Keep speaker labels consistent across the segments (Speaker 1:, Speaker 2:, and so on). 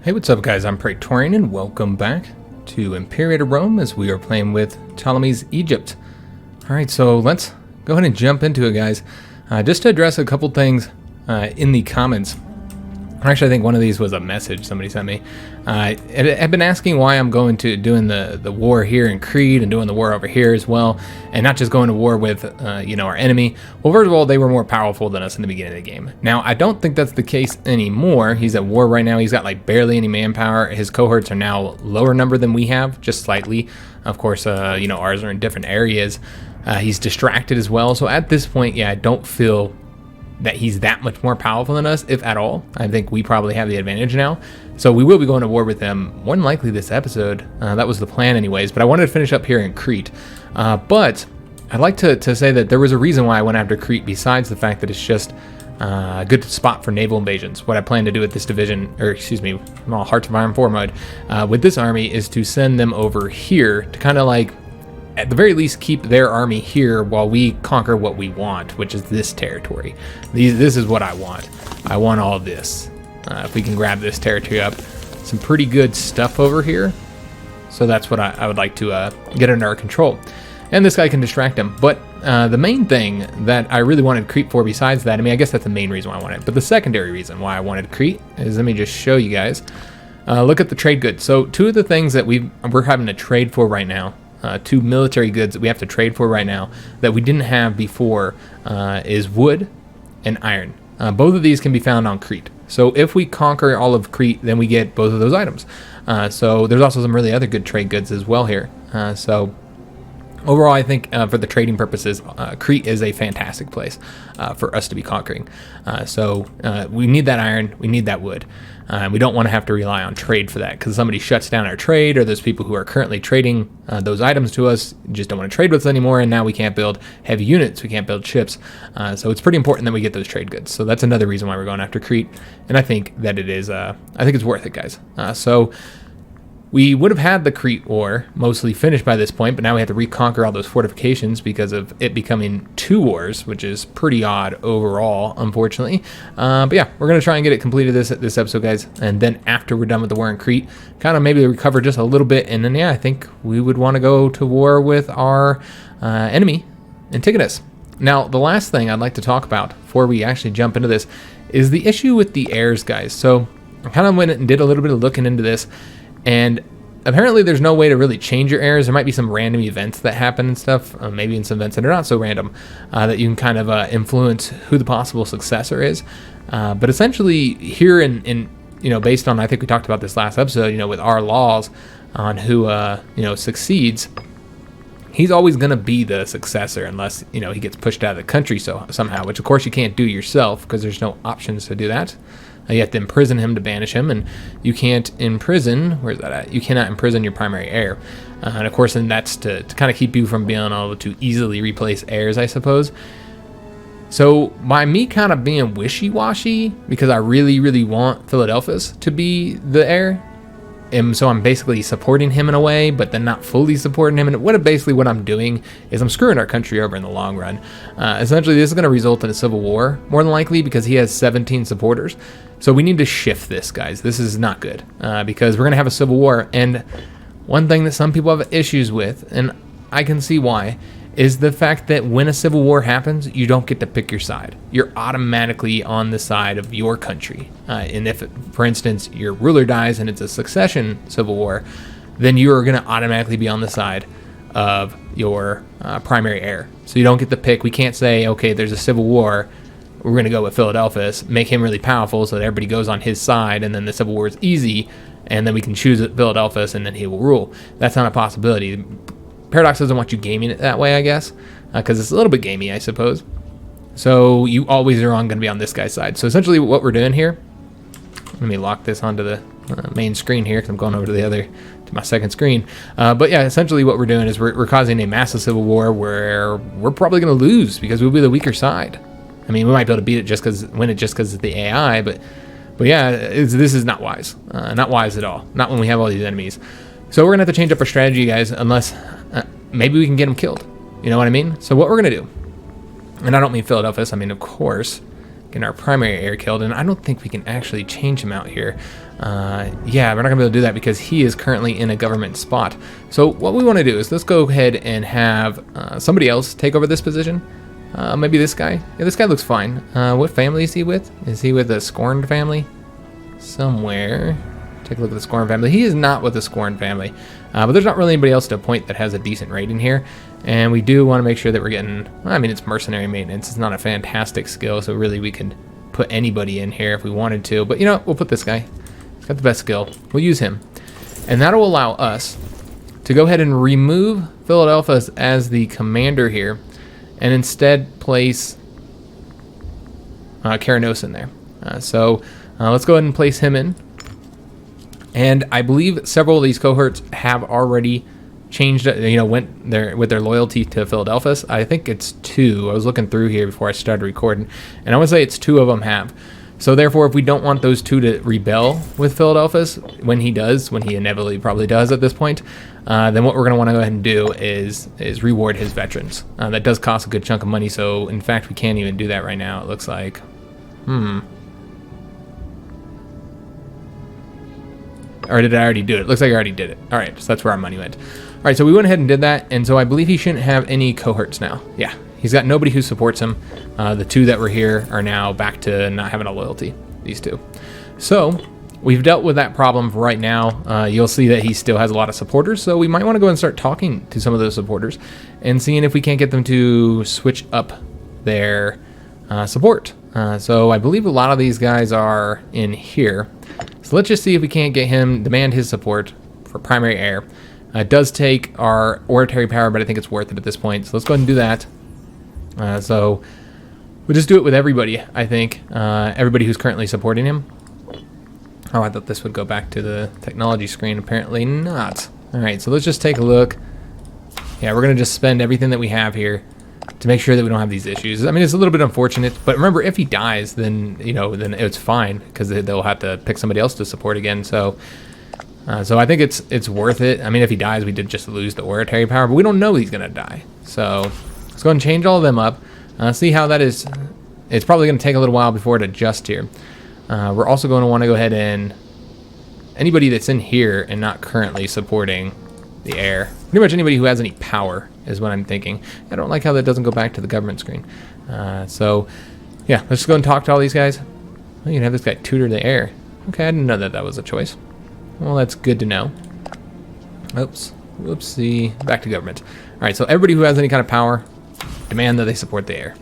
Speaker 1: Hey, what's up guys? I'm Praetorian and welcome back to Imperator Rome as we are playing with Ptolemy's Egypt. Alright, so let's go ahead and jump into it, guys. Just to address a couple things in the comments. Actually, I think one of these was a message somebody sent me. I've been asking why I'm going to doing the war here in Crete and doing the war over here as well, and not just going to war with our enemy. Well, first of all, they were more powerful than us in the beginning of the game. Now, I don't think that's the case anymore. He's at war right now. He's got like barely any manpower. His cohorts are now lower number than we have, just slightly. Of course, ours are in different areas. He's distracted as well. So at this point, yeah, I don't feel that he's that much more powerful than us, if at all. I think we probably have the advantage now. So we will be going to war with them more than likely this episode. That was the plan anyways, but I wanted to finish up here in Crete. But I'd like to say that there was a reason why I went after Crete besides the fact that it's just a good spot for naval invasions. What I plan to do with this division, Hearts of Iron 4 mode, with this army is to send them over here to kind of like, at the very least, keep their army here while we conquer what we want, which is this territory. This is what I want. I want all this. If we can grab this territory up. Some pretty good stuff over here. So that's what I would like to get under our control. And this guy can distract him. But the main thing that I really wanted Crete for besides that, I guess that's the main reason why I wanted it. But the secondary reason why I wanted Crete is, let me just show you guys. Look at the trade goods. So two of the things that we're having to trade for right now, two military goods that we have to trade for right now that we didn't have before is wood and iron. Both of these can be found on Crete. So if we conquer all of Crete, then we get both of those items. So there's also some really other good trade goods as well here. So overall, I think for the trading purposes, Crete is a fantastic place for us to be conquering. So we need that iron, we need that wood. We don't want to have to rely on trade for that, because somebody shuts down our trade, or there's people who are currently trading those items to us, just don't want to trade with us anymore, and now we can't build heavy units, we can't build ships. So it's pretty important that we get those trade goods. So that's another reason why we're going after Crete, and I think that it is, I think it's worth it, guys. So we would have had the Crete War mostly finished by this point, but now we have to reconquer all those fortifications because of it becoming two wars, which is pretty odd overall, unfortunately. But yeah, we're going to try and get it completed this episode, guys. And then after we're done with the war in Crete, kind of maybe recover just a little bit. And then, yeah, I think we would want to go to war with our enemy, Antigonus. Now, the last thing I'd like to talk about before we actually jump into this is the issue with the heirs, guys. So I kind of went and did a little bit of looking into this. And apparently there's no way to really change your heirs. There might be some random events that happen and stuff, maybe in some events that are not so random, that you can kind of influence who the possible successor is. But essentially here in based on, I think we talked about this last episode, with our laws on who, succeeds, he's always going to be the successor unless, he gets pushed out of the country somehow, which of course you can't do yourself because there's no options to do that. You have to imprison him to banish him, and you can't imprison, where's that at? You cannot imprison your primary heir. And of course, then that's to kind of keep you from being able to easily replace heirs, I suppose. So by me kind of being wishy-washy, because I really, really want Philadelphus to be the heir, and so I'm basically supporting him in a way, but then not fully supporting him. And what I'm doing is I'm screwing our country over in the long run. Essentially, this is going to result in a civil war, more than likely, because he has 17 supporters. So we need to shift this, guys. This is not good, because we're going to have a civil war. And one thing that some people have issues with, and I can see why, is the fact that when a civil war happens, you don't get to pick your side. You're automatically on the side of your country. And if, for instance, your ruler dies and it's a succession civil war, then you are going to automatically be on the side of your primary heir. So you don't get to pick. We can't say, okay, there's a civil war, we're going to go with Philadelphus, make him really powerful so that everybody goes on his side, and then the civil war is easy, and then we can choose Philadelphus, and then he will rule. That's not a possibility. Paradox doesn't want you gaming it that way, I guess, because it's a little bit gamey, I suppose. So you always are going to be on this guy's side. So essentially what we're doing here, let me lock this onto the main screen here because I'm going over to my second screen. But yeah, essentially what we're doing is we're causing a massive civil war where we're probably going to lose because we'll be the weaker side. We might be able to beat it just because it's the AI, but yeah, this is not wise. Not wise at all. Not when we have all these enemies. So we're going to have to change up our strategy, guys, unless maybe we can get them killed. You know what I mean? So what we're going to do, and I don't mean Philadelphus, of course, getting our primary heir killed, and I don't think we can actually change him out here. Yeah, we're not gonna be able to do that because he is currently in a government spot. So what we want to do is let's go ahead and have somebody else take over this position. Maybe this guy. Yeah, this guy looks fine. What family is he with? Is he with the Scorned family? Somewhere. Take a look at the Scorned family. He is not with the Scorned family. But there's not really anybody else to appoint that has a decent rating here. And we do want to make sure that we're getting... I mean, it's mercenary maintenance. It's not a fantastic skill, so really we could put anybody in here if we wanted to. But, you know, we'll put this guy. He's got the best skill. We'll use him. And that'll allow us to go ahead and remove Philadelphus as the commander here, and instead place Keranos in there. So let's go ahead and place him in. And I believe several of these cohorts have already changed, you know, went there with their loyalty to Philadelphus. I think it's 2. I was looking through here before I started recording, and I would say it's 2 of them have. So therefore, if we don't want those 2 to rebel with Philadelphus, when he inevitably probably does at this point, then what we're going to want to go ahead and do is reward his veterans. That does cost a good chunk of money, so in fact, we can't even do that right now, it looks like. Or did I already do it? Looks like I already did it. All right, so that's where our money went. All right, so we went ahead and did that, and so I believe he shouldn't have any cohorts now. Yeah. He's got nobody who supports him. The 2 that were here are now back to not having a loyalty, these 2. So we've dealt with that problem for right now. You'll see that he still has a lot of supporters, so we might want to go and start talking to some of those supporters and seeing if we can't get them to switch up their support. So I believe a lot of these guys are in here. So let's just see if we can't get him, demand his support for primary heir. It does take our oratory power, but I think it's worth it at this point. So let's go ahead and do that. So we'll just do it with everybody, I think. Everybody who's currently supporting him. Oh, I thought this would go back to the technology screen. Apparently not. All right, so let's just take a look. Yeah, we're going to just spend everything that we have here to make sure that we don't have these issues. I mean, it's a little bit unfortunate, but remember, if he dies, then, you know, then it's fine because they'll have to pick somebody else to support again. So I think it's worth it. I mean, if he dies, we did just lose the oratory power, but we don't know he's going to die. So let's go ahead and change all of them up. See how that is. It's probably going to take a little while before it adjusts here. We're also going to want to go ahead and anybody that's in here and not currently supporting the heir, pretty much anybody who has any power is what I'm thinking. I don't like how that doesn't go back to the government screen. So yeah, let's just go and talk to all these guys. Oh, you can have this guy tutor the heir. Okay, I didn't know that was a choice. Well, that's good to know. Oops. Whoopsie. Back to government. All right, so everybody who has any kind of power, demand that they support the heir.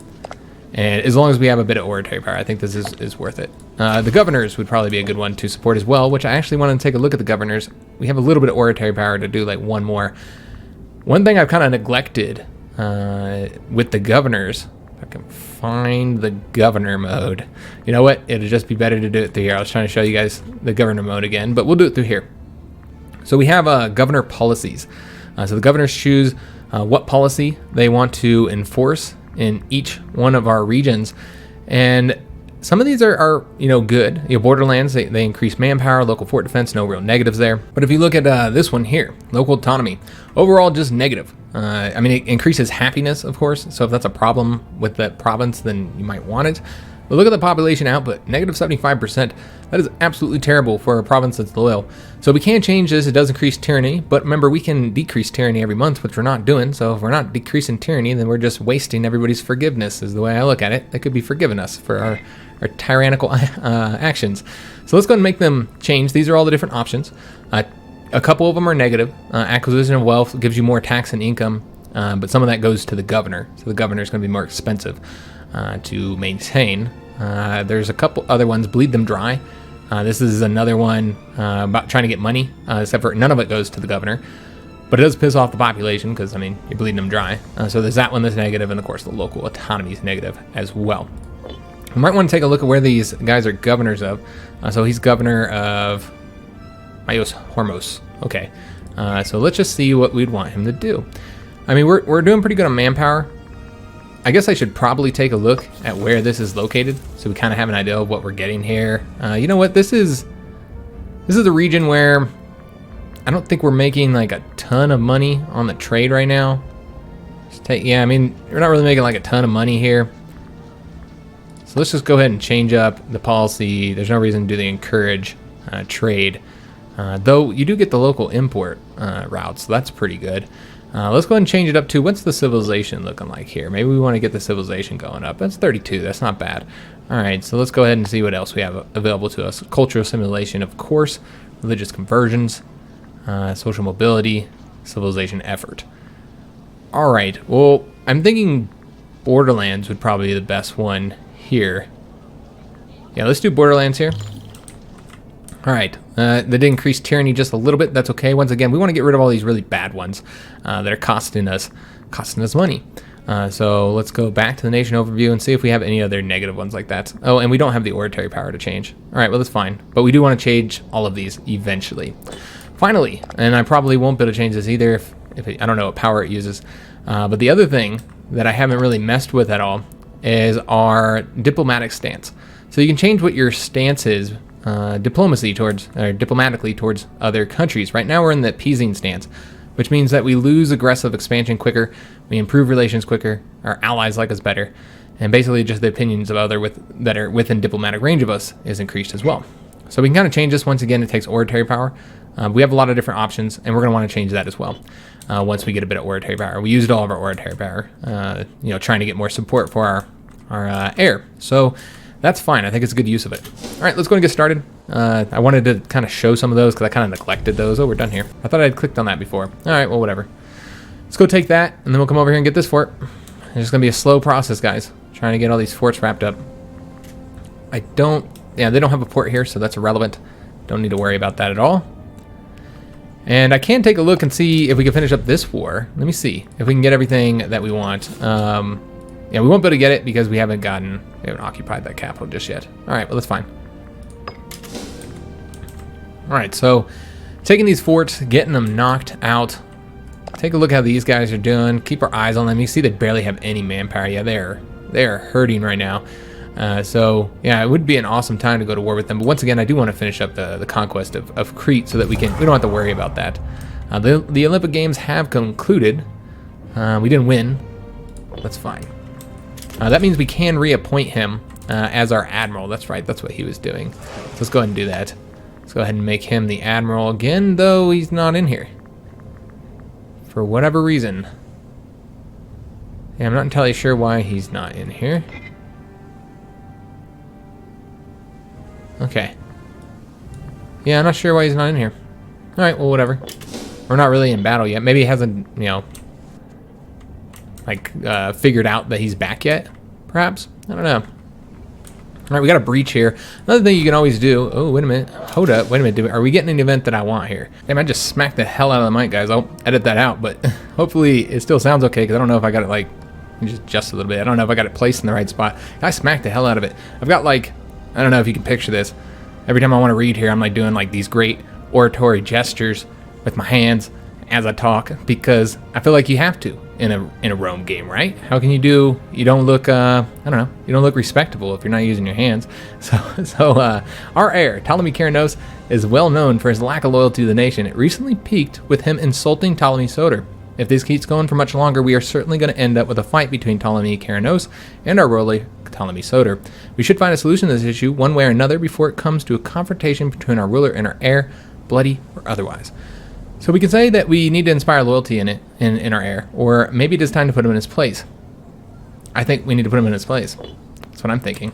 Speaker 1: And as long as we have a bit of oratory power, I think this is worth it. The governors would probably be a good one to support as well, which I actually want to take a look at the governors. We have a little bit of oratory power to do like one more. One thing I've kind of neglected with the governors, if I can find the governor mode. You know what? It'll just be better to do it through here. I was trying to show you guys the governor mode again, but we'll do it through here. So we have governor policies. So the governors choose what policy they want to enforce in each one of our regions, and some of these are you know, good. You know, borderlands, they increase manpower, local fort defense, no real negatives there. But if you look at this one here, local autonomy, overall just negative. I mean, it increases happiness, of course, so if that's a problem with that province, then you might want it. But look at the population output, negative 75%. That is absolutely terrible for a province that's loyal. So we can change this. It does increase tyranny, but remember, we can decrease tyranny every month, which we're not doing. So if we're not decreasing tyranny, then we're just wasting everybody's forgiveness, is the way I look at it. They could be forgiving us for our tyrannical actions. So let's go ahead and make them change. These are all the different options. A couple of them are negative. Acquisition of wealth gives you more tax and income, but some of that goes to the governor. So the governor is going to be more expensive to maintain. There's a couple other ones. Bleed them dry. This is another one about trying to get money, except for none of it goes to the governor. But it does piss off the population because, I mean, you're bleeding them dry. So there's that one that's negative, and of course the local autonomy is negative as well. We might want to take a look at where these guys are governors of. So he's governor of Ios Hormos. Okay. So let's just see what we'd want him to do. I mean, we're doing pretty good on manpower. I guess I should probably take a look at where this is located, so we kind of have an idea of what we're getting here. You know what? This is a region where I don't think we're making like a ton of money on the trade right now. Yeah, I mean, we're not really making like a ton of money here. So let's just go ahead and change up the policy. There's no reason to do the encourage trade. Though you do get the local import route, so that's pretty good. Let's go ahead and change it up to, what's the civilization looking like here? Maybe we want to get the civilization going up. That's 32. That's not bad. All right, so let's go ahead and see what else we have available to us. Cultural simulation, of course. Religious conversions. Social mobility. Civilization effort. All right, well, I'm thinking Borderlands would probably be the best one here. Yeah, let's do Borderlands here. All right, that did increase tyranny just a little bit. That's okay. Once again, we want to get rid of all these really bad ones that are costing us money. So let's go back to the nation overview and see if we have any other negative ones like that. Oh, and we don't have the oratory power to change. All right, well, that's fine. But we do want to change all of these eventually. Finally, and I probably won't be able to change this either if I don't know what power it uses. But the other thing that I haven't really messed with at all is our diplomatic stance. So you can change what your stance is diplomatically towards other countries. Right now we're in the appeasing stance, which means that we lose aggressive expansion quicker, we improve relations quicker, our allies like us better, and basically just the opinions of that are within diplomatic range of us is increased as well. So we can kind of change this. Once again, it takes oratory power. We have a lot of different options, and we're going to want to change that as well once we get a bit of oratory power. We used all of our oratory power, trying to get more support for our heir. So that's fine. I think it's a good use of it. All right, let's go and get started. I wanted to kind of show some of those because I kind of neglected those. Oh, we're done here. I thought I had clicked on that before. All right, well, whatever. Let's go take that, and then we'll come over here and get this fort. It's just going to be a slow process, guys, trying to get all these forts wrapped up. They don't have a port here, so that's irrelevant. Don't need to worry about that at all. And I can take a look and see if we can finish up this war. Let me see if we can get everything that we want. Yeah, we won't be able to get it because we haven't occupied that capital just yet. All right, well, that's fine. All right, so taking these forts, getting them knocked out. Take a look how these guys are doing. Keep our eyes on them. You see they barely have any manpower. Yeah, they're hurting right now. So yeah, it would be an awesome time to go to war with them. But once again, I do want to finish up the conquest of Crete so that we don't have to worry about that. The Olympic Games have concluded. We didn't win. That's fine. That means we can reappoint him as our admiral. That's right. That's what he was doing. So let's go ahead and do that. Let's go ahead and make him the admiral again, though he's not in here for whatever reason. Yeah, I'm not entirely sure why he's not in here. Okay. Yeah, I'm not sure why he's not in here. All right, well, whatever. We're not really in battle yet. Maybe he hasn't, figured out that he's back yet, perhaps? I don't know. All right, we got a breach here. Another thing you can always do... Oh, wait a minute. Hold up. Wait a minute. Are we getting an event that I want here? Damn, I just smacked the hell out of the mic, guys. I'll edit that out, but hopefully it still sounds okay, because I don't know if I got it, just a little bit. I don't know if I got it placed in the right spot. I smacked the hell out of it. I've got, I don't know if you can picture this. Every time I want to read here, I'm, doing, these great oratory gestures with my hands as I talk, because I feel like you have to in a Rome game, right? How can you don't look, I don't know, you don't look respectable if you're not using your hands. So our heir, Ptolemy Keranos, is well known for his lack of loyalty to the nation. It recently peaked with him insulting Ptolemy Soter. If this keeps going for much longer, we are certainly going to end up with a fight between Ptolemy Keranos and our ruler, Ptolemy Soter. We should find a solution to this issue one way or another before it comes to a confrontation between our ruler and our heir, bloody or otherwise. So we can say that we need to inspire loyalty in our heir, or maybe it is time to put him in his place. I think we need to put him in his place. That's what I'm thinking.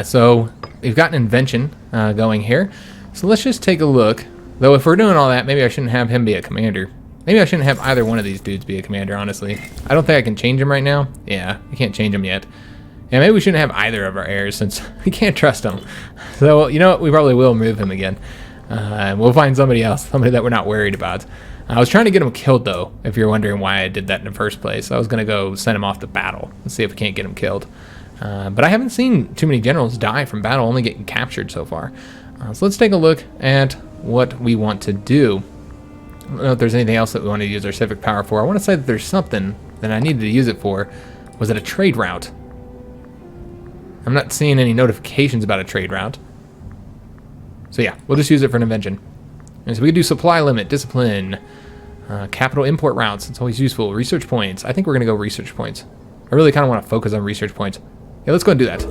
Speaker 1: So we've got an invention going here. So let's just take a look. Though if we're doing all that, maybe I shouldn't have him be a commander. Maybe I shouldn't have either one of these dudes be a commander, honestly. I don't think I can change him right now. Yeah, I can't change him yet. Yeah, maybe we shouldn't have either of our heirs since we can't trust them. So, you know what? We probably will move him again. We'll find somebody else, somebody that we're not worried about. I was trying to get him killed, though, if you're wondering why I did that in the first place. I was going to go send him off to battle and see if we can't get him killed. But I haven't seen too many generals die from battle, only getting captured so far. So let's take a look at what we want to do. I don't know if there's anything else that we want to use our civic power for. I want to say that there's something that I needed to use it for. Was it a trade route? I'm not seeing any notifications about a trade route. So yeah, we'll just use it for an invention. And so we can do supply limit, discipline, capital import routes. It's always useful. Research points. I think we're going to go research points. I really kind of want to focus on research points. Yeah, let's go and do that.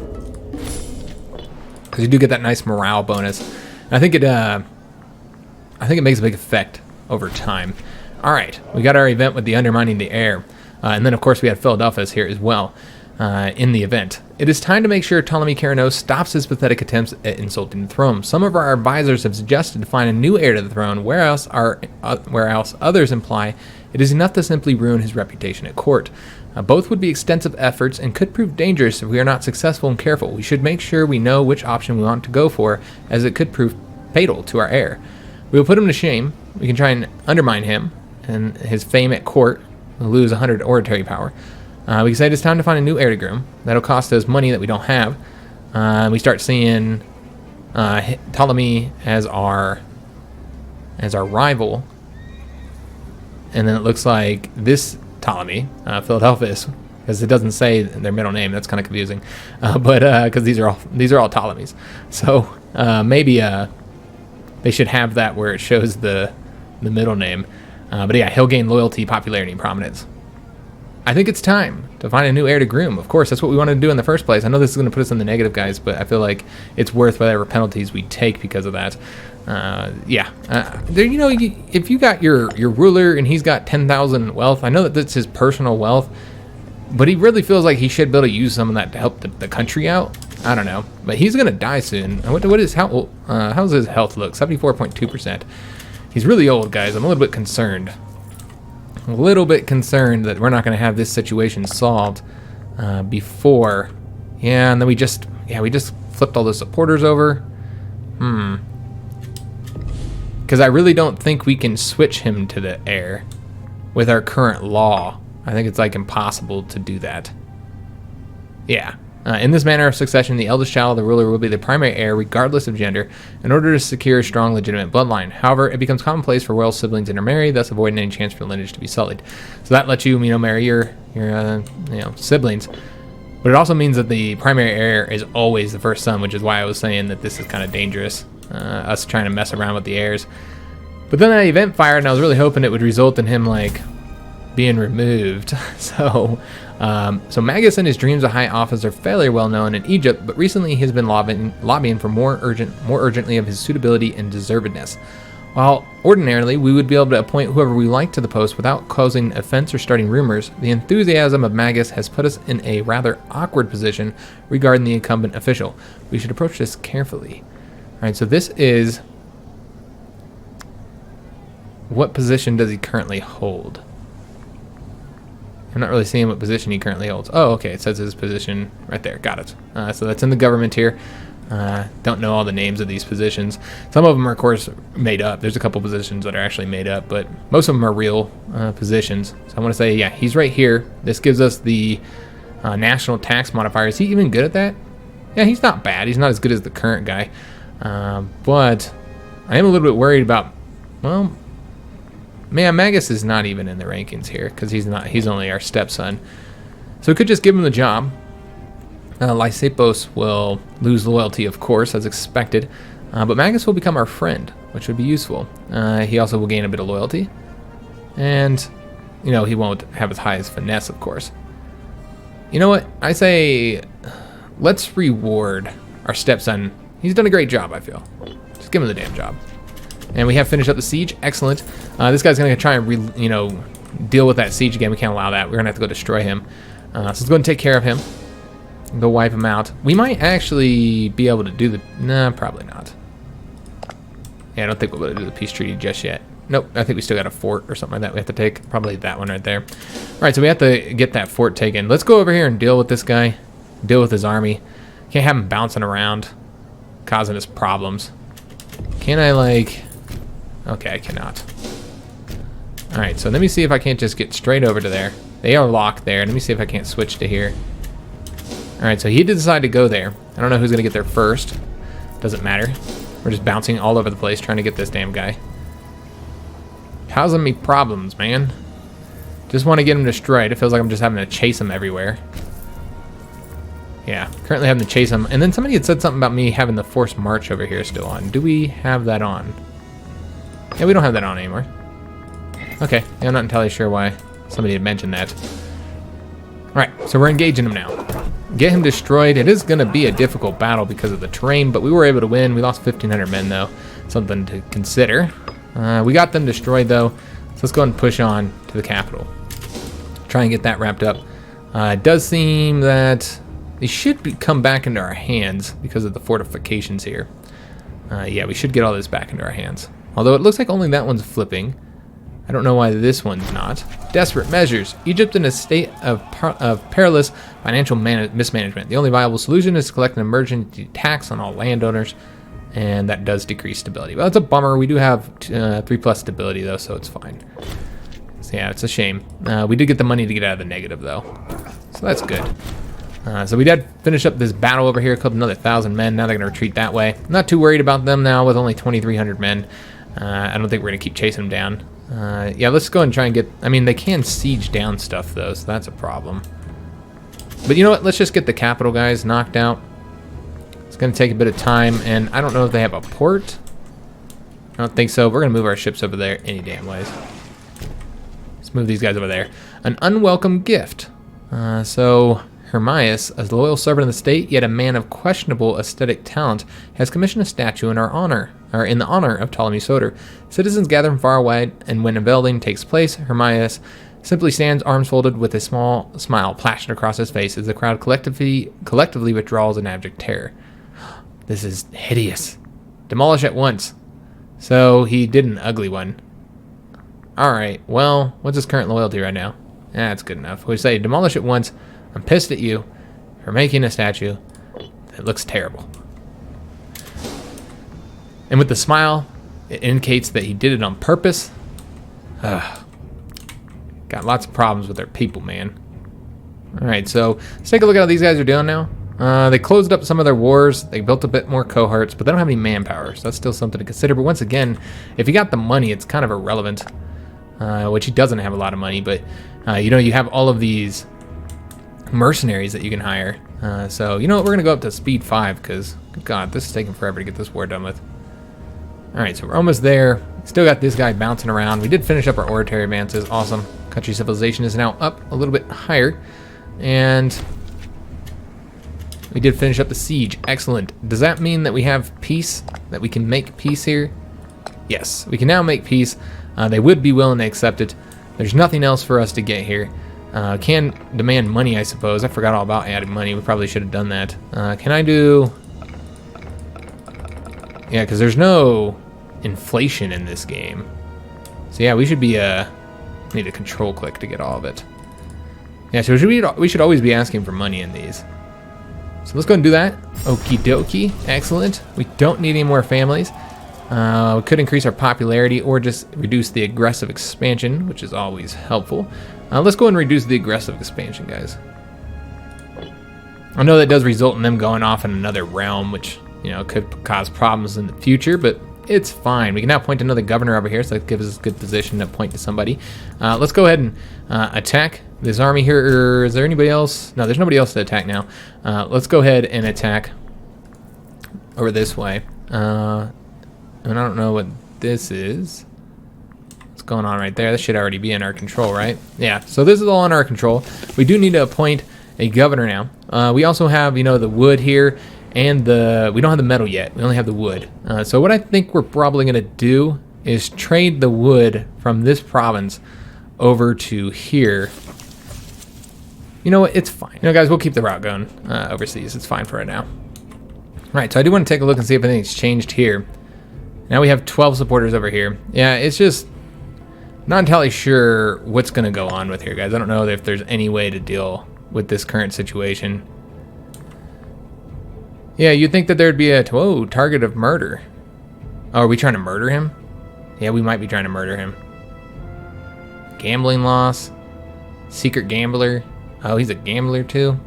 Speaker 1: because you do get that nice morale bonus. And I think it makes a big effect over time. All right, we got our event with the undermining the air, and then of course we had Philadelphus here as well in the event. It is time to make sure Ptolemy Keranos stops his pathetic attempts at insulting the throne. Some of our advisors have suggested to find a new heir to the throne, whereas others imply it is enough to simply ruin his reputation at court. Both would be extensive efforts and could prove dangerous if we are not successful and careful. We should make sure we know which option we want to go for, as it could prove fatal to our heir. We will put him to shame. We can try and undermine him and his fame at court. We'll lose 100 oratory power. We can say it's time to find a new heir to groom. That'll cost us money that we don't have. We start seeing Ptolemy as our rival. And then it looks like this Ptolemy, Philadelphus, because it doesn't say their middle name. That's kind of confusing. But because these are all Ptolemies. So maybe they should have that where it shows the middle name. But yeah, he'll gain loyalty, popularity, and prominence. I think it's time to find a new heir to groom. Of course, that's what we wanted to do in the first place. I know this is going to put us in the negative, guys, but I feel like it's worth whatever penalties we take because of that. If you got your ruler and he's got 10,000 wealth, I know that that's his personal wealth, but he really feels like he should be able to use some of that to help the country out. I don't know, but he's going to die soon. How's his health look? 74.2%. He's really old, guys. I'm a little bit concerned. A little bit concerned that we're not going to have this situation solved before. Yeah, and then we just flipped all the supporters over. Because I really don't think we can switch him to the heir with our current law. I think it's like impossible to do that. Yeah. In this manner of succession, the eldest child of the ruler will be the primary heir regardless of gender in order to secure a strong legitimate bloodline. However, it becomes commonplace for royal siblings to intermarry, thus avoiding any chance for the lineage to be sullied. So that lets you marry your siblings. But it also means that the primary heir is always the first son, which is why I was saying that this is kind of dangerous, us trying to mess around with the heirs. But then that event fired, and I was really hoping it would result in him being removed. So Magus and his dreams of high office are fairly well known in Egypt, but recently he has been lobbying for more urgently of his suitability and deservedness. While ordinarily we would be able to appoint whoever we like to the post without causing offense or starting rumors, the enthusiasm of Magus has put us in a rather awkward position regarding the incumbent official. We should approach this carefully. All right, so this is... What position does he currently hold? I'm not really seeing what position he currently holds. Oh, okay, it says his position right there. Got it. So that's in the government here. Don't know all the names of these positions. Some of them are, of course, made up. There's a couple positions that are actually made up, but most of them are real positions. So I want to say, yeah, he's right here. This gives us the national tax modifier. Is he even good at that? Yeah, he's not bad. He's not as good as the current guy. But I am a little bit worried about, well... Man, Magus is not even in the rankings here because he's only our stepson. So we could just give him the job. Lysepos will lose loyalty, of course, as expected. But Magus will become our friend, which would be useful. He also will gain a bit of loyalty. And, he won't have as high as finesse, of course. You know what? I say, let's reward our stepson. He's done a great job, I feel. Just give him the damn job. And we have finished up the siege. Excellent. This guy's going to try and, deal with that siege again. We can't allow that. We're going to have to go destroy him. So let's go and take care of him. Go wipe him out. We might actually be able to do the... Nah, probably not. Yeah, I don't think we'll be able to do the peace treaty just yet. Nope, I think we still got a fort or something like that we have to take. Probably that one right there. All right, so we have to get that fort taken. Let's go over here and deal with this guy. Deal with his army. Can't have him bouncing around, causing us problems. Can I, Okay, I cannot. Alright, so let me see if I can't just get straight over to there. They are locked there. Let me see if I can't switch to here. Alright, so he did decide to go there. I don't know who's going to get there first. Doesn't matter. We're just bouncing all over the place trying to get this damn guy. Causing me problems, man. Just want to get him destroyed. It feels like I'm just having to chase him everywhere. Yeah, currently having to chase him. And then somebody had said something about me having the forced march over here still on. Do we have that on? Yeah, we don't have that on anymore. Okay, yeah, I'm not entirely sure why somebody had mentioned that. Alright, so we're engaging him now. get him destroyed. It is going to be a difficult battle because of the terrain, but we were able to win. We lost 1,500 men, though. Something to consider. We got them destroyed, though. So let's go ahead and push on to the capital. Try and get that wrapped up. It does seem that they should come back into our hands because of the fortifications here. Yeah, we should get all this back into our hands. Although it looks like only that one's flipping. I don't know why this one's not. Desperate measures. Egypt in a state of perilous financial mismanagement. The only viable solution is to collect an emergency tax on all landowners, and that does decrease stability. Well, that's a bummer. We do have 3+ stability, though, so it's fine. So, yeah, it's a shame. We did get the money to get out of the negative, though. So that's good. So we did finish up this battle over here. Killed another 1,000 men. Now they're going to retreat that way. Not too worried about them now with only 2,300 men. I don't think we're going to keep chasing them down. Yeah, let's go and try and get... I mean, they can siege down stuff, though, so that's a problem. But you know what? Let's just get the capital guys knocked out. It's going to take a bit of time, and I don't know if they have a port. I don't think so. We're going to move our ships over there any damn ways. Let's move these guys over there. An unwelcome gift. So... Hermias, a loyal servant of the state, yet a man of questionable aesthetic talent, has commissioned a statue in our honor, or in the honor of Ptolemy I Soter. Citizens gather from far away, and when unveiling takes place, Hermias simply stands arms folded with a small smile plastered across his face as the crowd collectively withdraws in abject terror. This is hideous. Demolish at once. So he did an ugly one. Alright, well, what's his current loyalty right now? That's good enough. We say demolish at once. I'm pissed at you for making a statue that looks terrible. And with the smile, it indicates that he did it on purpose. Got lots of problems with their people, man. Alright, so let's take a look at how these guys are doing now. They closed up some of their wars. They built a bit more cohorts, but they don't have any manpower, so that's still something to consider. But once again, if you got the money, it's kind of irrelevant. Which he doesn't have a lot of money, but you know, you have all of these mercenaries that you can hire. So, you know what, we're going to go up to speed 5 because, God, this is taking forever to get this war done with. Alright, so we're almost there. Still got this guy bouncing around. We did finish up our oratory advances. Awesome. Country civilization is now up a little bit higher. And we did finish up the siege. Excellent. Does that mean that we have peace? That we can make peace here? Yes, we can now make peace. They would be willing to accept it. There's nothing else for us to get here. Can demand money, I suppose. I forgot all about adding money. We probably should have done that. Can I do... Yeah, because there's no inflation in this game. So yeah, we should be... need a control click to get all of it. Yeah, so we should always be asking for money in these. So let's go and do that. Okie dokie. Excellent. We don't need any more families. We could increase our popularity or just reduce the aggressive expansion, which is always helpful. Let's go and reduce the aggressive expansion, guys. I know that does result in them going off in another realm, which, you know, could cause problems in the future, but it's fine. We can now point to another governor over here, so that gives us a good position to point to somebody. Let's go ahead and attack this army here. Is there anybody else? No, there's nobody else to attack now. Let's go ahead and attack over this way. And I don't know what this is. What's going on right there? This should already be in our control, right? Yeah, so this is all in our control. We do need to appoint a governor now. We also have, you know, the wood here, and we don't have the metal yet. We only have the wood. So what I think we're probably going to do is trade the wood from this province over to here. You know what? It's fine. You know, guys, we'll keep the route going overseas. It's fine for right now. All right, so I do want to take a look and see if anything's changed here. Now we have 12 supporters over here. Yeah, it's just not entirely sure what's going to go on with here, guys. I don't know if there's any way to deal with this current situation. Yeah, you'd think that there'd be a target of murder. Oh, are we trying to murder him? Yeah, we might be trying to murder him. Gambling loss. Secret gambler. Oh, he's a gambler too.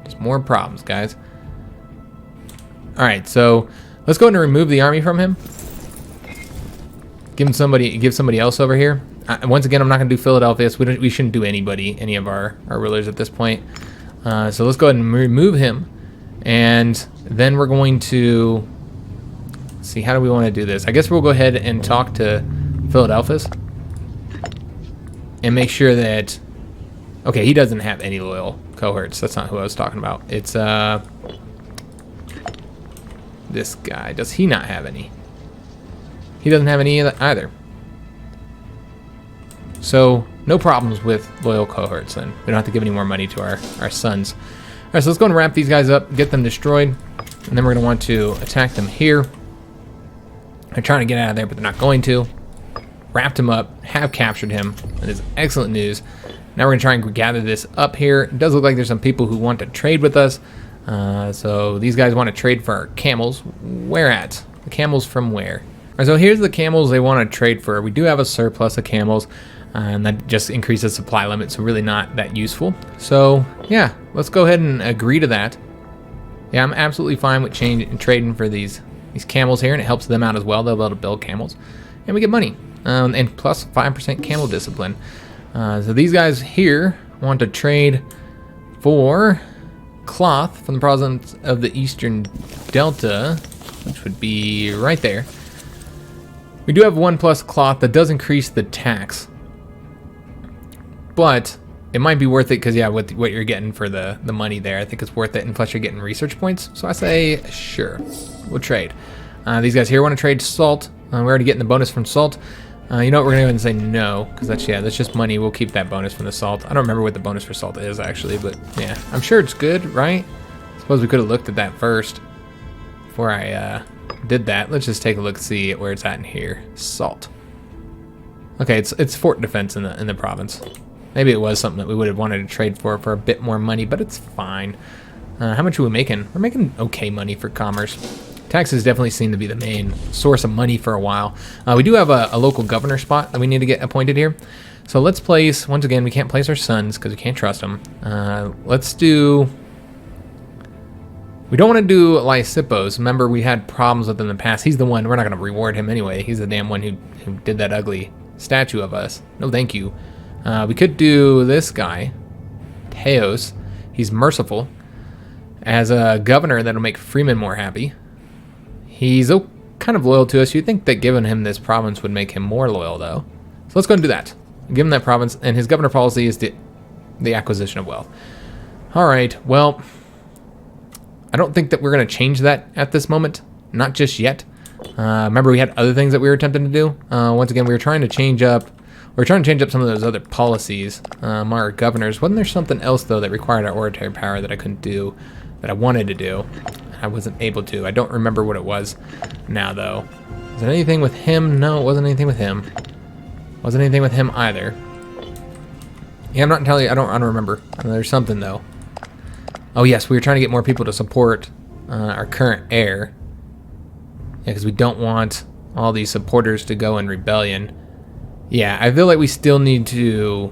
Speaker 1: Just more problems, guys. Alright, so let's go ahead and remove the army from him. Give somebody else over here. Once again, I'm not going to do Philadelphia. So we shouldn't do any of our rulers at this point. So let's go ahead and remove him. And then we're going to see, how do we want to do this? I guess we'll go ahead and talk to Philadelphus and make sure that... Okay, he doesn't have any loyal cohorts. That's not who I was talking about. It's this guy. Does he not have any? He doesn't have any either. So no problems with loyal cohorts then. We don't have to give any more money to our sons. All right, so let's go and wrap these guys up, get them destroyed, and then we're going to want to attack them here. They're trying to get out of there, but they're not going to. Wrapped him up, have captured him. That is excellent news. Now we're going to try and gather this up here. It does look like there's some people who want to trade with us. So these guys want to trade for our camels. Where at? The camels from where? All right, so here's the camels they want to trade for. We do have a surplus of camels, and that just increases supply limit, so really not that useful. So yeah, let's go ahead and agree to that. Yeah, I'm absolutely fine with trading for these camels here, and it helps them out as well. They'll be able to build camels, and we get money, and plus 5% camel discipline. So these guys here want to trade for cloth from the province of the Eastern Delta, which would be right there. We do have 1+ cloth that does increase the tax, but it might be worth it because, yeah, with what you're getting for the money there, I think it's worth it, and plus you're getting research points. So I say, sure, we'll trade. These guys here want to trade salt. We're already getting the bonus from salt. You know what, we're going to go ahead and say no, because that's just money. We'll keep that bonus from the salt. I don't remember what the bonus for salt is, actually, but yeah, I'm sure it's good, right? Suppose we could have looked at that first before I did that. Let's just take a look, see where it's at in here. Salt. Okay, it's fort defense in the province. Maybe it was something that we would have wanted to trade for a bit more money, but it's fine. How much are we making? We're making okay money for commerce. Taxes definitely seem to be the main source of money for a while. We do have a local governor spot that we need to get appointed here. So let's place, once again, we can't place our sons because we can't trust them. Let's do, we don't want to do Lysippos. Remember, we had problems with him in the past. He's the one, we're not going to reward him anyway. He's the damn one who did that ugly statue of us. No, thank you. We could do this guy, Teos. He's merciful. As a governor, that'll make Freeman more happy. He's kind of loyal to us. You'd think that giving him this province would make him more loyal, though. So let's go and do that. Give him that province, and his governor policy is the acquisition of wealth. All right, well, I don't think that we're going to change that at this moment. Not just yet. Remember, we had other things that we were attempting to do. Once again, we were trying to change up. We're trying to change up some of those other policies. Our governors. Wasn't there something else, though, that required our oratory power that I couldn't do, that I wanted to do? I wasn't able to. I don't remember what it was now, though. Was it anything with him? No, it wasn't anything with him. Wasn't anything with him either. Yeah, I'm not telling you. I don't remember. There's something, though. Oh, yes. We were trying to get more people to support our current heir. Yeah, because we don't want all these supporters to go in rebellion. Yeah, I feel like we still need to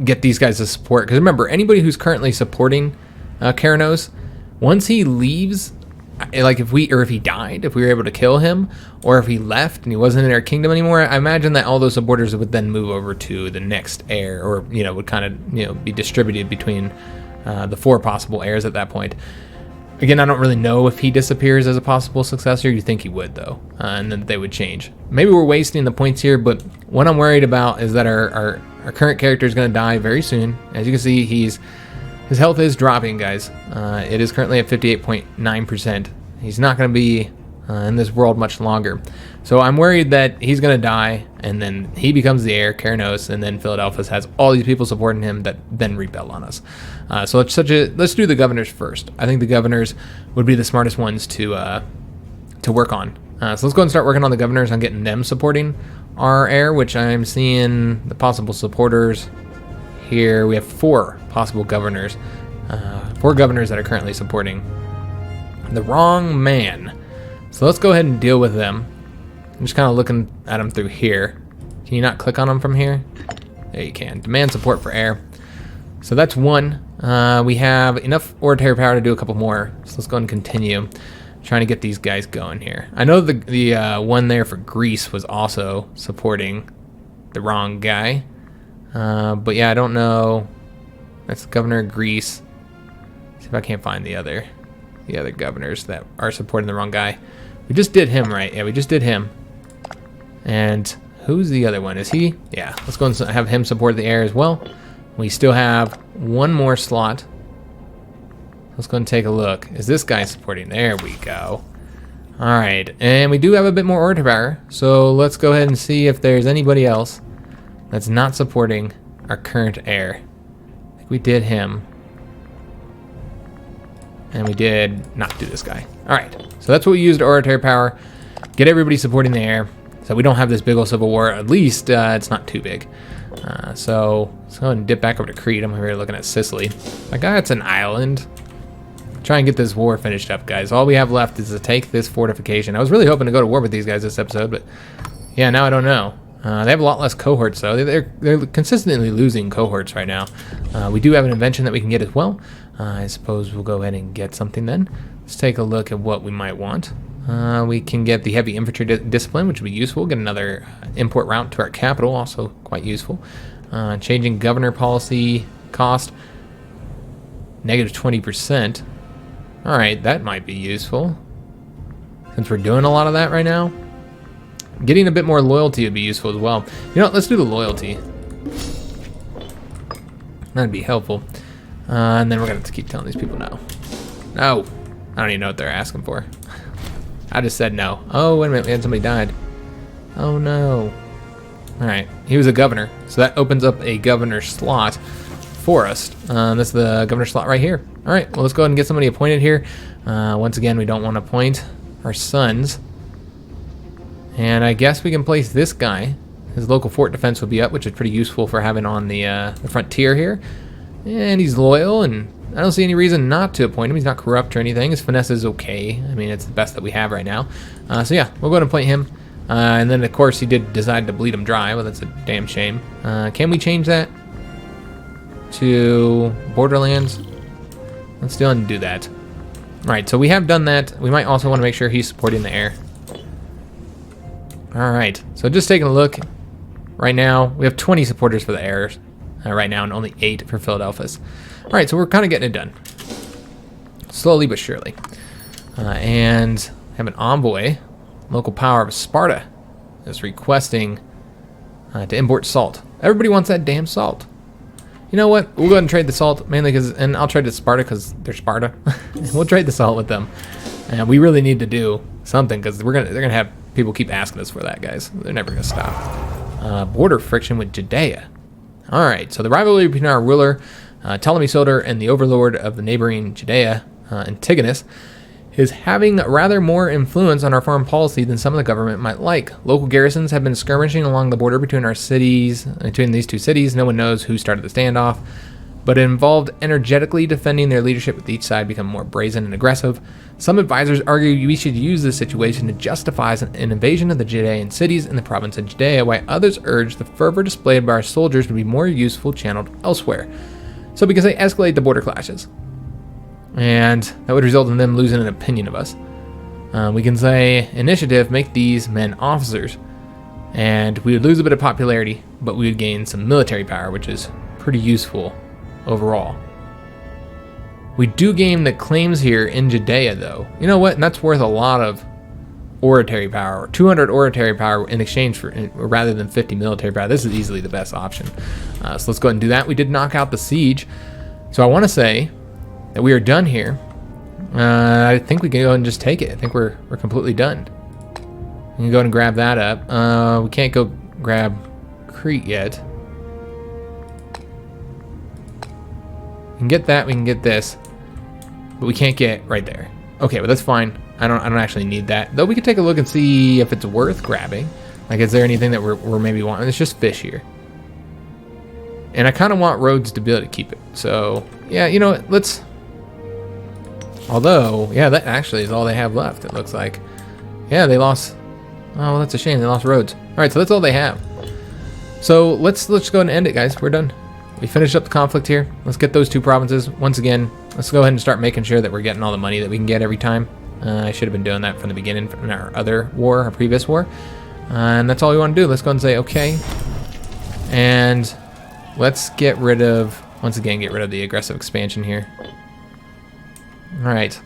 Speaker 1: get these guys to support. Because remember, anybody who's currently supporting Keranos, once he leaves, like if he died, if we were able to kill him, or if he left and he wasn't in our kingdom anymore, I imagine that all those supporters would then move over to the next heir, or would kind of be distributed between the 4 possible heirs at that point. Again, I don't really know if he disappears as a possible successor. You think he would, though, and then they would change. Maybe we're wasting the points here, but what I'm worried about is that our current character is going to die very soon. As you can see, his health is dropping, guys. It is currently at 58.9%. He's not going to be in this world much longer. So I'm worried that he's going to die, and then he becomes the heir, Keranos, and then Philadelphus has all these people supporting him that then rebel on us. So let's do the governors first. I think the governors would be the smartest ones to work on. So let's go ahead and start working on the governors on getting them supporting our heir, which I'm seeing the possible supporters here. We have 4 possible governors. 4 governors that are currently supporting the wrong man. So let's go ahead and deal with them. I'm just kind of looking at them through here. Can you not click on them from here? There you can. Demand support for heir. So that's 1. We have enough oratory power to do a couple more. So let's go ahead and continue trying to get these guys going here. I know the one there for Greece was also supporting the wrong guy. But yeah, I don't know. That's the governor of Greece. See if I can't find the other governors that are supporting the wrong guy. We just did him, right? Yeah, we just did him. And who's the other one? Is he? Yeah, let's go and have him support the heir as well. We still have one more slot. Let's go and take a look. Is this guy supporting? There we go. All right, and we do have a bit more order power, so let's go ahead and see if there's anybody else that's not supporting our current heir. I think we did him. And we did not do this guy. All right, so that's what we used oratory power. Get everybody supporting the heir, so we don't have this big old civil war. At least it's not too big. So let's go ahead and dip back over to Crete. I'm over here looking at Sicily. My God, it's an island. Try and get this war finished up, guys. All we have left is to take this fortification. I was really hoping to go to war with these guys this episode, but yeah, now I don't know. They have a lot less cohorts, though. They're consistently losing cohorts right now. We do have an invention that we can get as well. I suppose we'll go ahead and get something then. Let's take a look at what we might want. We can get the heavy infantry discipline, which would be useful. Get another import route to our capital, also quite useful. Changing governor policy cost, negative 20%. All right, that might be useful. Since we're doing a lot of that right now. Getting a bit more loyalty would be useful as well. You know what, let's do the loyalty. That'd be helpful. And then we're gonna have to keep telling these people no. No. I don't even know what they're asking for. I just said no. Oh, wait a minute, we had somebody died. Oh no. All right, he was a governor. So that opens up a governor slot for us. That's the governor slot right here. All right, well, let's go ahead and get somebody appointed here. Once again, we don't want to appoint our sons. And I guess we can place this guy. His local fort defense will be up, which is pretty useful for having on the frontier here. And he's loyal, and I don't see any reason not to appoint him. He's not corrupt or anything. His finesse is okay. I mean, it's the best that we have right now. So yeah, we'll go ahead and appoint him. And then, of course, he did decide to bleed him dry. Well, that's a damn shame. Can we change that to Borderlands? Let's still undo that. All right, so we have done that. We might also want to make sure he's supporting the heir. All right, so just taking a look. Right now, we have 20 supporters for the heirs right now and only 8 for Philadelphus. All right, so we're kind of getting it done. Slowly but surely. And have an envoy. Local power of Sparta is requesting to import salt. Everybody wants that damn salt. You know what? We'll go ahead and trade the salt, mainly because, and I'll trade to Sparta because they're Sparta. We'll trade the salt with them. And we really need to do something because they're gonna have people keep asking us for that, guys. They're never gonna stop. Border friction with Judea. All right, so the rivalry between our ruler, Ptolemy I Soter, and the overlord of the neighboring Judea, Antigonus, is having rather more influence on our foreign policy than some of the government might like. Local garrisons have been skirmishing along the border between our cities, between these two cities. No one knows who started the standoff, but it involved energetically defending their leadership, with each side become more brazen and aggressive. Some advisors argue we should use this situation to justify an invasion of the Judean cities in the province of Judea, while others urge the fervor displayed by our soldiers to be more useful channeled elsewhere. So because they escalate the border clashes, and that would result in them losing an opinion of us. We can say, initiative, make these men officers, and we would lose a bit of popularity, but we would gain some military power, which is pretty useful overall. We do gain the claims here in Judea, though. You know what? And that's worth a lot of oratory power, 200 oratory power in exchange for, rather than 50 military power. This is easily the best option. So let's go ahead and do that. We did knock out the siege, so I want to say that we are done here. I think we can go ahead and just take it. I think we're completely done. We can go ahead and grab that up. We can't go grab Crete yet. We can get that. We can get this, but we can't get right there. Okay, but that's fine. I don't actually need that. Though we could take a look and see if it's worth grabbing. Like, is there anything that we're maybe wanting? It's just fish here. And I kind of want Rhodes to be able to keep it. So yeah, you know what? Let's. Although, yeah, that actually is all they have left, it looks like. Yeah, they lost. Oh, well, that's a shame. They lost Rhodes. All right, so that's all they have. So let's go ahead and end it, guys. We're done. We finished up the conflict here. Let's get those 2 provinces. Once again, let's go ahead and start making sure that we're getting all the money that we can get every time. I should have been doing that from the beginning in our other war, our previous war. And that's all we want to do. Let's go ahead and say okay. And let's get rid of, once again, get rid of the aggressive expansion here. All right,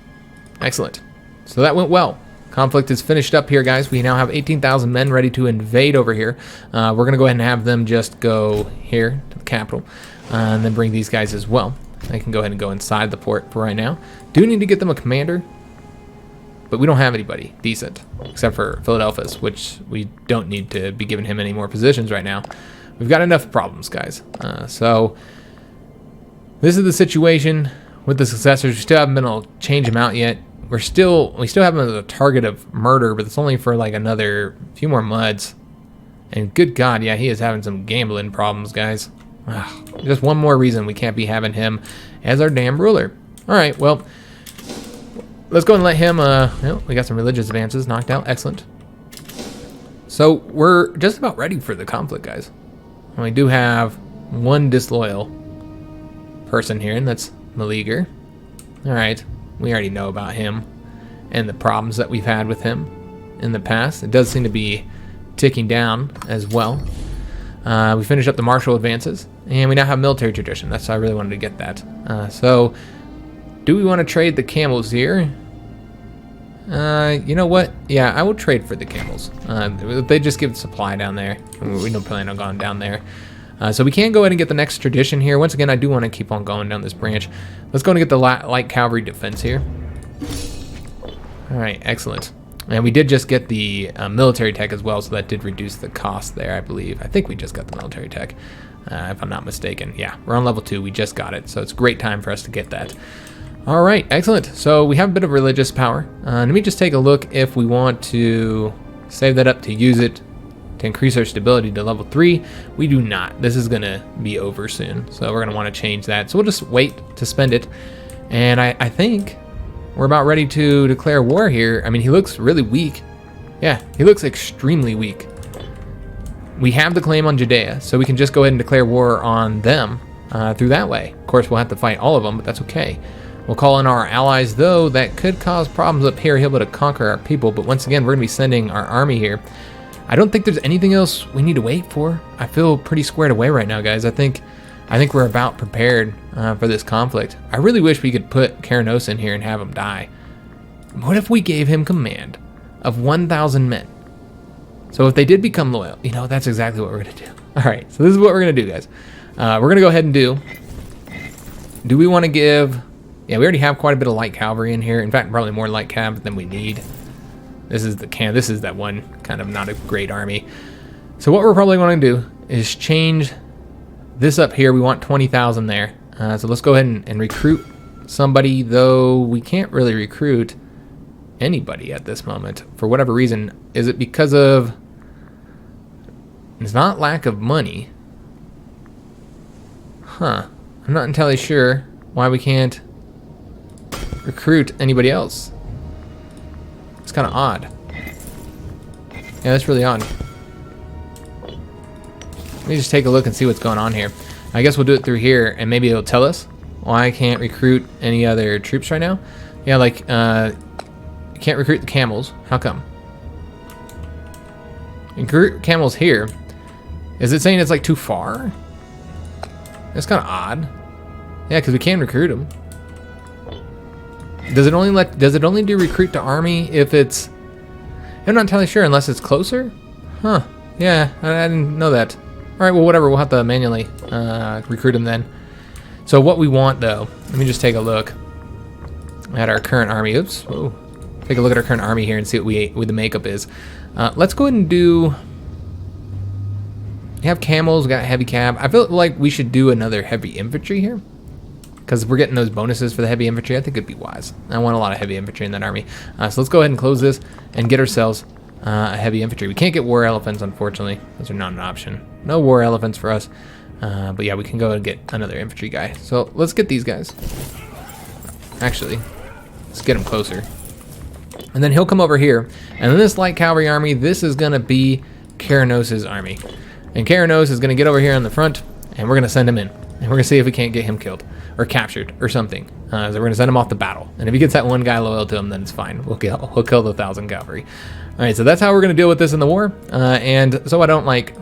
Speaker 1: excellent. So that went well. Conflict is finished up here, guys. We now have 18,000 men ready to invade over here. We're going to go ahead and have them just go here to the capital. and then bring these guys as well. They can go ahead and go inside the port for right now. Do need to get them a commander, but we don't have anybody decent except for Philadelphus, which we don't need to be giving him any more positions right now. We've got enough problems, guys. So this is the situation with the successors. We still haven't been able to change them out yet. We still have him as a target of murder, but it's only for like another few more muds. And good God, yeah, he is having some gambling problems, guys. Just one more reason we can't be having him as our damn ruler. All right, well, let's go and let him, we got some religious advances knocked out. Excellent. So we're just about ready for the conflict, guys. And we do have one disloyal person here, and that's Meleager. All right, we already know about him and the problems that we've had with him in the past. It does seem to be ticking down as well. We finished up the martial advances, and we now have military tradition. That's how I really wanted to get that. So, do we want to trade the camels here? You know what? Yeah, I will trade for the camels. They just give supply down there. We don't plan on going down there. So we can go ahead and get the next tradition here. Once again, I do want to keep on going down this branch. Let's go and get the light cavalry defense here. All right, excellent. And we did just get the military tech as well, so that did reduce the cost there, I believe. I think we just got the military tech, if I'm not mistaken. Yeah, we're on level 2. We just got it, so it's a great time for us to get that. All right, excellent. So we have a bit of religious power. Let me just take a look if we want to save that up to use it to increase our stability to level 3. We do not. This is going to be over soon, so we're going to want to change that. So we'll just wait to spend it. And I think we're about ready to declare war here. I mean, he looks really weak. Yeah, he looks extremely weak. We have the claim on Judea, so we can just go ahead and declare war on them through that way. Of course, we'll have to fight all of them, but that's okay. We'll call in our allies, though. That could cause problems up here. He'll be able to conquer our people, but once again, we're going to be sending our army here. I don't think there's anything else we need to wait for. I feel pretty squared away right now, guys. I think we're about prepared for this conflict. I really wish we could put Keranos in here and have him die. What if we gave him command of 1,000 men? So if they did become loyal, you know, that's exactly what we're going to do. All right, so this is what we're going to do, guys. We're going to go ahead and do we want to give... Yeah, we already have quite a bit of light cavalry in here. In fact, probably more light cav than we need. This is that one kind of not a great army. So what we're probably going to do is change this up here. We want 20,000 there. So let's go ahead and recruit somebody, though we can't really recruit anybody at this moment for whatever reason. Is it because of... It's not lack of money. Huh. I'm not entirely sure why we can't recruit anybody else. It's kind of odd. Yeah, that's really odd. Let me just take a look and see what's going on here. I guess we'll do it through here, and maybe it'll tell us why I can't recruit any other troops right now. Yeah, like, you can't recruit the camels. How come? Recruit camels here. Is it saying it's like too far? That's kind of odd. Yeah, because we can recruit them. Does it only do recruit to army if it's... I'm not entirely sure unless it's closer? Huh. Yeah, I didn't know that. Alright, well, whatever. We'll have to manually recruit them then. So what we want, though... Let me just take a look at our current army. Oops. Whoa. Take a look at our current army here and see what the makeup is. Let's go ahead and do... We have camels, we got heavy cab. I feel like we should do another heavy infantry here, because we're getting those bonuses for the heavy infantry. I think it'd be wise. I want a lot of heavy infantry in that army. So let's go ahead and close this and get ourselves a heavy infantry. We can't get war elephants, unfortunately. Those are not an option. No war elephants for us. But yeah, we can go and get another infantry guy. So let's get these guys. Actually, let's get him closer. And then he'll come over here. And then this light cavalry army, this is going to be Keranos' army. And Keranos is going to get over here on the front, and we're going to send him in. And we're going to see if we can't get him killed or captured or something. So we're going to send him off the battle. And if he gets that one guy loyal to him, then it's fine. We'll kill the 1,000 cavalry. All right, so that's how we're going to deal with this in the war. And so I don't like...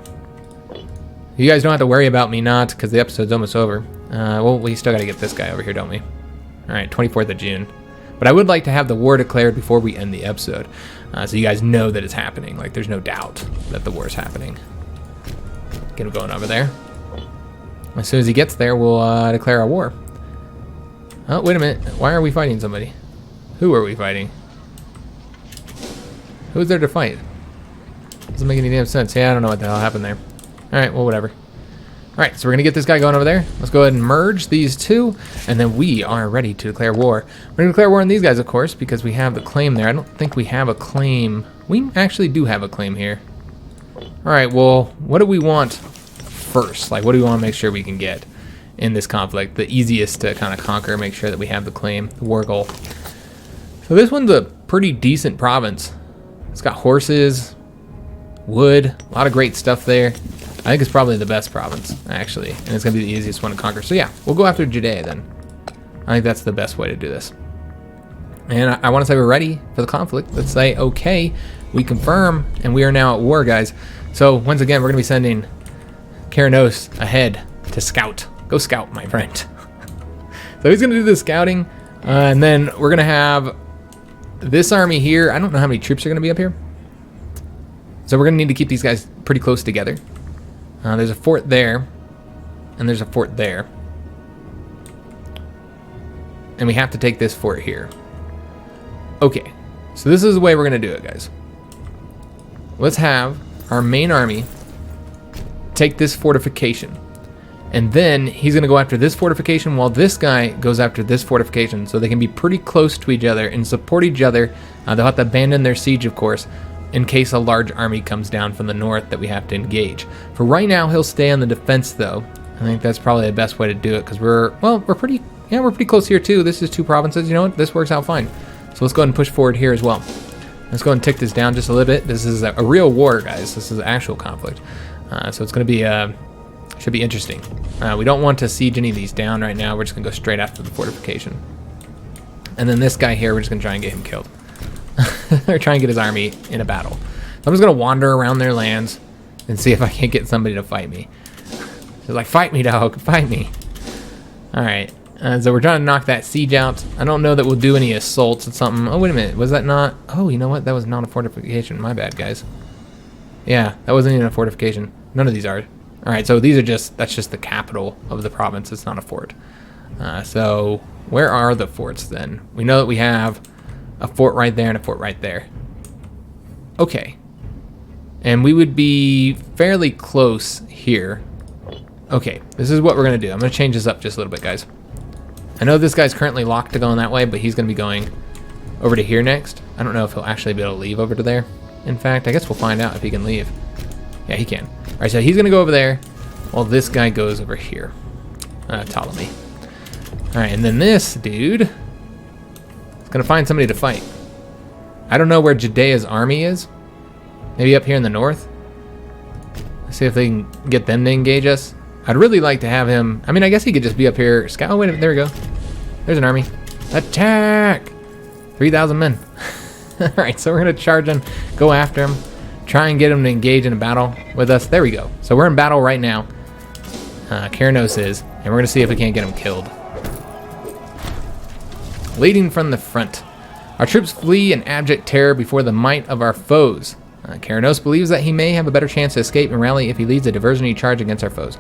Speaker 1: You guys don't have to worry about me not, because the episode's almost over. Well, we still got to get this guy over here, don't we? All right, 24th of June. But I would like to have the war declared before we end the episode. So you guys know that it's happening. Like, there's no doubt that the war is happening. Get him going over there. As soon as he gets there, we'll declare a war. Oh, wait a minute. Why are we fighting somebody? Who are we fighting? Who's there to fight? Doesn't make any damn sense. Yeah, I don't know what the hell happened there. Alright, well, whatever. Alright, so we're going to get this guy going over there. Let's go ahead and merge these two, and then we are ready to declare war. We're going to declare war on these guys, of course, because we have the claim there. I don't think we have a claim. We actually do have a claim here. Alright, well, what do we want first? Like, what do we want to make sure we can get in this conflict? The easiest to kind of conquer, make sure that we have the claim, the war goal. So this one's a pretty decent province. It's got horses, wood, a lot of great stuff there. I think it's probably the best province, actually, and it's going to be the easiest one to conquer. So yeah, we'll go after Judea then. I think that's the best way to do this. And I want to say we're ready for the conflict. Let's say, okay, we confirm, and we are now at war, guys. So once again, we're going to be sending Antigonus ahead to scout. Go scout, my friend. So he's going to do the scouting, and then we're going to have this army here. I don't know how many troops are going to be up here. So we're going to need to keep these guys pretty close together. There's a fort there, and there's a fort there. And we have to take this fort here. Okay, so this is the way we're going to do it, guys. Let's have our main army take this fortification. And then he's going to go after this fortification while this guy goes after this fortification. So they can be pretty close to each other and support each other. They'll have to abandon their siege, of course, in case a large army comes down from the north that we have to engage. For right now, he'll stay on the defense, though. I think that's probably the best way to do it because we're pretty close here, too. This is two provinces. You know what? This works out fine. So let's go ahead and push forward here as well. Let's go ahead and tick this down just a little bit. This is a real war, guys. This is actual conflict. So it's going to be... should be interesting. We don't want to siege any of these down right now. We're just going to go straight after the fortification. And then this guy here, we're just going to try and get him killed. Or try and get his army in a battle. So I'm just going to wander around their lands and see if I can't get somebody to fight me. They're like, fight me, dog. Fight me. Alright. So we're trying to knock that siege out. I don't know that we'll do any assaults at something. Oh, wait a minute. Was that not... Oh, you know what? That was not a fortification. My bad, guys. Yeah, that wasn't even a fortification. None of these are. Alright, so these are just... That's just the capital of the province. It's not a fort. So where are the forts then? We know that we have a fort right there and a fort right there. Okay. And we would be fairly close here. Okay, this is what we're going to do. I'm going to change this up just a little bit, guys. I know this guy's currently locked to going that way, but he's going to be going over to here next. I don't know if he'll actually be able to leave over to there. In fact, I guess we'll find out if he can leave. Yeah, he can. All right, so he's going to go over there while this guy goes over here. Ptolemy. All right, and then this dude is going to find somebody to fight. I don't know where Judea's army is. Maybe up here in the north. Let's see if they can get them to engage us. I'd really like to have him... I mean, I guess he could just be up here. Scout. Oh, wait a minute. There we go. There's an army. Attack! 3,000 men. All right, so we're going to charge him, go after him, try and get him to engage in a battle with us. There we go. So we're in battle right now. Antigonus is, and we're going to see if we can't get him killed. Leading from the front. Our troops flee in abject terror before the might of our foes. Antigonus believes that he may have a better chance to escape and rally if he leads a diversionary charge against our foes.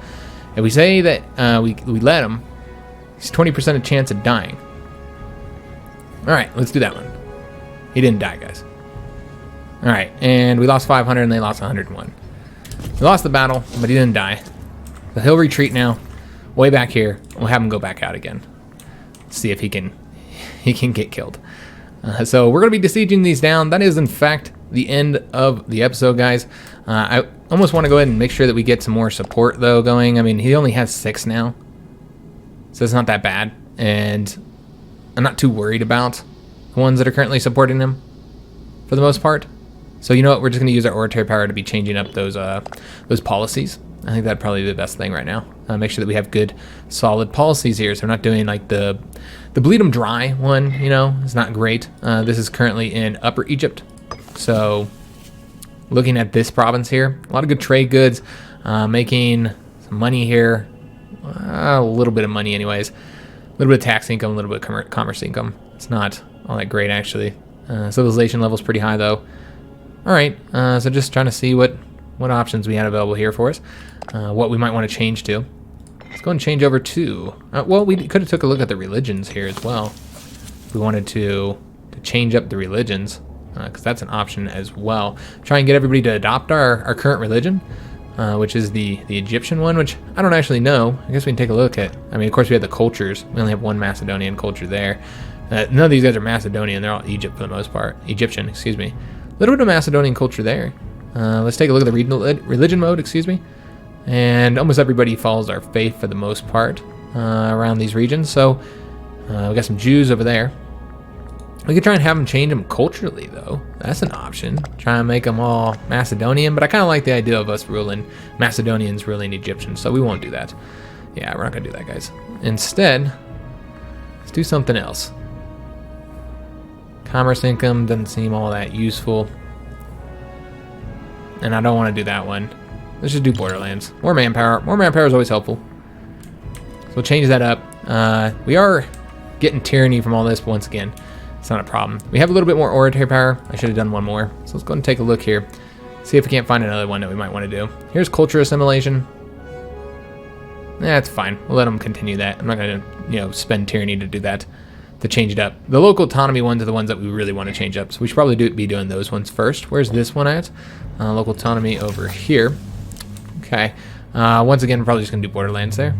Speaker 1: If we say that we let him, he's 20% chance of dying. Alright, let's do that one. He didn't die, guys. Alright, and we lost 500 and they lost 101. We lost the battle, but he didn't die. So he'll retreat now, way back here. We'll have him go back out again. See if he can get killed. So we're going to be besieging these down. That is, in fact, the end of the episode, guys. I almost want to go ahead and make sure that we get some more support, though, going. I mean, he only has 6 now. So it's not that bad. And I'm not too worried about the ones that are currently supporting him, for the most part. So you know what? We're just going to use our oratory power to be changing up those policies. I think that'd probably be the best thing right now. Make sure that we have good, solid policies here. So we're not doing like the bleed them dry one, you know. It's not great. This is currently in Upper Egypt. So looking at this province here, a lot of good trade goods, making some money here. A little bit of money anyways. A little bit of tax income, a little bit of commerce income. It's not all that great, actually. Civilization level's pretty high, though. All right, so just trying to see what options we had available here for us. What we might want to change to. Let's go go and change over to... well, we could have took a look at the religions here as well. If we wanted to change up the religions, because that's an option as well. Try and get everybody to adopt our current religion, which is the Egyptian one, which I don't actually know. I guess we can take a look at. I mean, of course, we have the cultures. We only have one Macedonian culture there. None of these guys are Macedonian. They're all Egypt for the most part. Egyptian, excuse me. A little bit of Macedonian culture there. Let's take a look at the religion mode, excuse me. And almost everybody follows our faith for the most part around these regions. So we got some Jews over there. We could try and have them change them culturally, though. That's an option. Try and make them all Macedonian, but I kind of like the idea of us ruling Macedonians ruling Egyptians, so we won't do that. Yeah, we're not going to do that, guys. Instead, let's do something else. Commerce income doesn't seem all that useful. And I don't want to do that one. Let's just do borderlands. More manpower. More manpower is always helpful. So we'll change that up. We are getting tyranny from all this, but once again, it's not a problem. We have a little bit more oratory power. I should have done one more. So let's go and take a look here. See if we can't find another one that we might want to do. Here's culture assimilation. That's fine. We'll let them continue that. I'm not going to, spend tyranny to do that, to change it up. The local autonomy ones are the ones that we really want to change up. So we should probably be doing those ones first. Where's this one at? Local autonomy over here. Okay. Once again, we're probably just going to do borderlands there.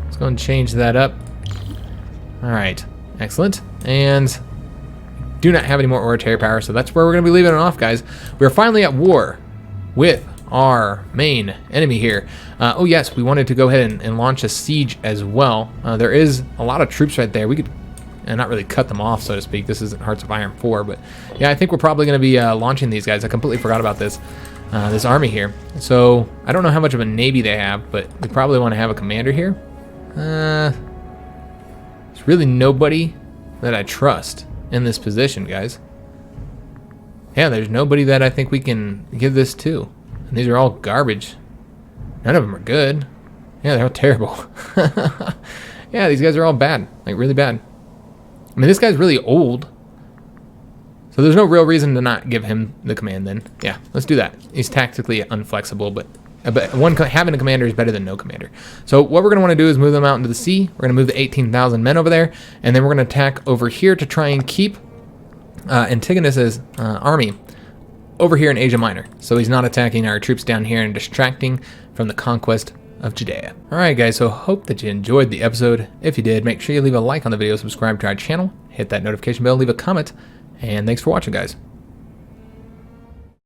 Speaker 1: Let's go and change that up. All right. Excellent. And do not have any more oratory power, so that's where we're going to be leaving it off, guys. We are finally at war with our main enemy here. Oh yes, we wanted to go ahead and launch a siege as well. There is a lot of troops right there. We could not really cut them off, so to speak. This isn't Hearts of Iron 4, but yeah, I think we're probably going to be launching these guys. I completely forgot about this army here. So I don't know how much of a navy they have, but we probably want to have a commander here. There's really nobody that I trust in this position, guys. Yeah, there's nobody that I think we can give this to. And these are all garbage. None of them are good. Yeah, they're all terrible. Yeah, these guys are all bad. Like, really bad. I mean, this guy's really old. So there's no real reason to not give him the command then. Yeah, let's do that. He's tactically unflexible, but having a commander is better than no commander. So what we're going to want to do is move them out into the sea. We're going to move the 18,000 men over there, and then we're going to attack over here to try and keep Antigonus's army over here in Asia Minor. So he's not attacking our troops down here and distracting from the conquest of Judea. Alright guys, so hope that you enjoyed the episode. If you did, make sure you leave a like on the video, subscribe to our channel, hit that notification bell, leave a comment, and thanks for watching, guys.